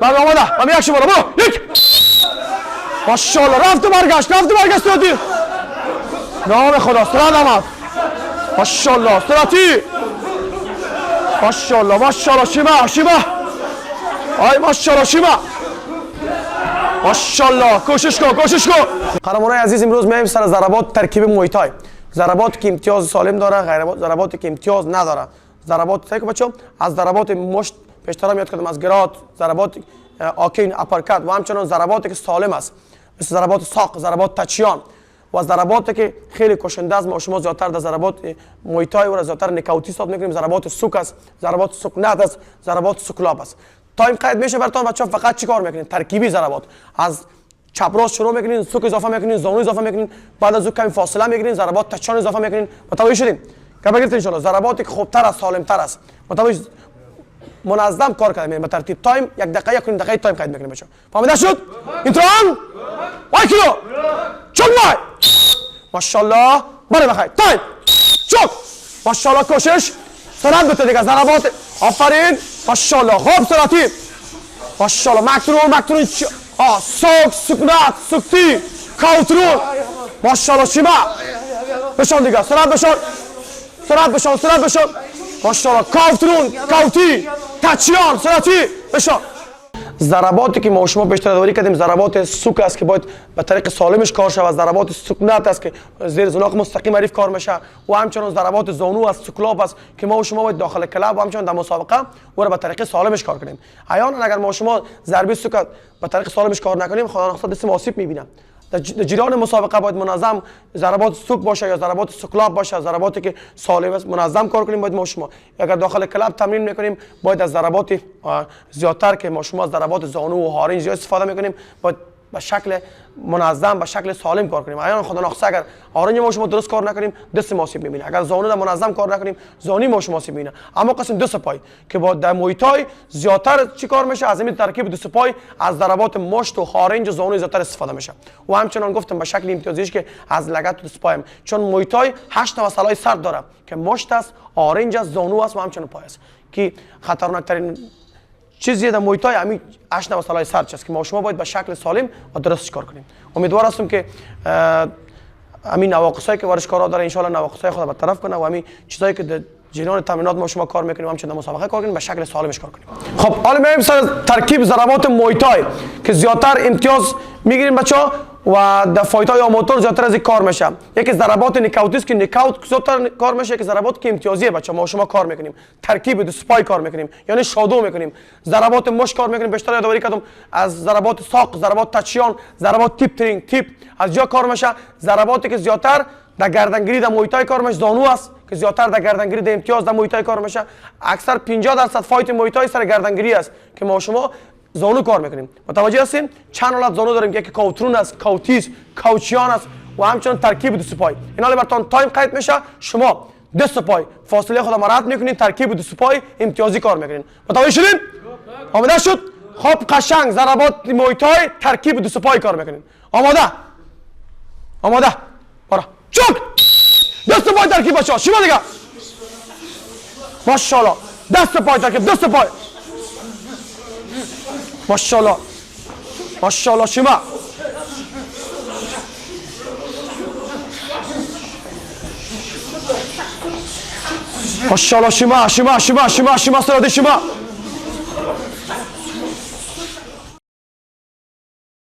من آماده. من یک شما برو. یک. ماشاءالله رفت برگشت سراتی. نام خدا سرعت آمد. ماشاءالله سراتی. ماشاءالله شیما. آی ماشاءالله شیما. ماشاءالله کوشش کن. قهرمانای عزیز امروز میایم سر ضربات ترکیب موی تای. ضربات که امتیاز سالم داره، ضرباتی که امتیاز نداره. ضربات سعی کنید بچه‌ها از ضربات مشت پیشتر یاد کردم، از گرات، ضربات آکین اپرکت و همچنین ضرباتی که سالم است مثل ضربات ساق، ضربات تچیان و ضرباتی که خیلی کشنده است. ما شما زیادتر در ضربات موی تای و زیادتر نکاوتی استفاده می‌کنیم. ضربات سوک است، ضربات سکنت است، ضربات سکلاب است. تایم قید میشه براتون بچه‌ها. فقط چیکار می‌کنید؟ ترکیبی ضربات از چپ راست شروع می‌کنین، سوک اضافه می‌کنین، زانو اضافه می‌کنین، بعد از اون کمی فاصله می‌گیرین، ضربات تچان اضافه می‌کنین. متوجه شدیم؟ که بگید ان شاء الله ضرباتی که خوبتر است، سالمتر است. متوجه منظم کار کنیم. به ترتیب تایم 1 دقیقه 1 دقیقه تایم قید می‌کنیم بچه‌ها. فهمیده شد؟ اینتران وای کیلو چون مای ماشاءالله بله بخیر تایم چوک ماشاءالله کوشش سرعت بده دیگه ضربات آفرین ماشاءالله خوب سرعتی ماشاءالله مکترون سوک سکنت سکتی کاوترون ماشاءالله شیما بشون دیگه سرعت بشون ماشاءالله کاوترون کاوتی تچیان سرعتی بشون. ضرباتی که ما شما بیشتر یادآوری کردیم ضربات سوک است که باید به طریق سالمش کار شود. ضربات سکنت است که زیر زناق مستقیم حریف کار میشه و همچنین ضربات زانو است، سکلاب است که ما شما باید داخل کلاب و همچنین در مسابقه و به طریق سالمش کار کنیم. احیانا اگر ما شما ضربه سوک به طریق سالمش کار نکنیم خدا نخواسته دست آسیب میبینه. در جریان مسابقه باید منظم ضربات سوک باشه یا ضربات سکلاب باشه، ضرباتی که سالم است منظم کار کنیم. باید ما شما اگر داخل کلاب تمرین میکنیم باید از ضربات زیادتر که ما شما از ضربات زانو و هارین زیاد استفاده میکنیم باید به شکل منظم به شکل سالم کار کنیم. احیانا خدا نخواسته اگر آرنج ما شما درست کار نکنیم دست ما آسیب میبینه. اگر زانو منظم کار نکنیم زانی ما شما آسیب میبینه. اما قسم دست پای که با در موی تای زیادتر چی کار میشه؟ از این ترکیب دست پای از ضربات مشت و خارنج و زانو زیادتر استفاده میشه و همچنان گفتم به شکل امتیازیش که از لگد و دست پایم، چون موی تای 8 مسئله سرد داره که مشت است، آرنج است، زانو است و همچنان پای است که خطرناکترین چیزی در موی تای همین 8 مسئله سرد است که ما شما باید به شکل سالم و درست کار کنیم. امیدوار هستم که همین نواقصایی که ورزشکارا داره ان شاء الله نواقصای خود برطرف کنه و همین چیزایی که در جریان تمرینات ما شما کار میکنیم همچنین مسابقه کار کنیم به شکل سالمش کار کنیم. خب حالا میایم سر ترکیب ضربات موی تای که زیادتر امتیاز میگیریم بچه‌ها و در فایت‌های آماتور زیادتر از این کار میشه. یکی ضربات نکاوتی است که نکاوت زیادتر کار میشه، که ضربات که امتیازیه بچه‌ها ما شما کار میکنیم، ترکیب دو سپای کار میکنیم یعنی شادو میکنیم، ضربات مش کار میکنیم. بیشتر یادآوری کردم از ضربات ساق، ضربات تچیان، ضربات تیپ از جا کار میشه. ضرباتی که زیادتر در گردنگیری در موی تای کار میشه زانو است که زیادتر در گردنگیری در امتیاز در موی تای کار میشه. اکثر 50% فایت موی تای سر گردنگیری است که ما شما زانو کار میکنیم. متوجه هستین؟ چند حالت زانو داریم، یکی کاوترون است، کاوتیز، کاوچیان است و همچنین ترکیب دو سپای. اینا براتون تایم قید میشه. شما دست پای فاصله خود مراعات میکنین، ترکیب دو سپای امتیازی کار میکنین. متوجه شدین؟ آماده شد؟ خب قشنگ ضربات موی تای ترکیب دو سپای کار میکنین. آماده برا چوک دست پای ترکیب بچه‌ها شما دیگه ماشاءالله دست پای ترکیب دست پای ماشاءالله شما ماشاءالله شما سراده شما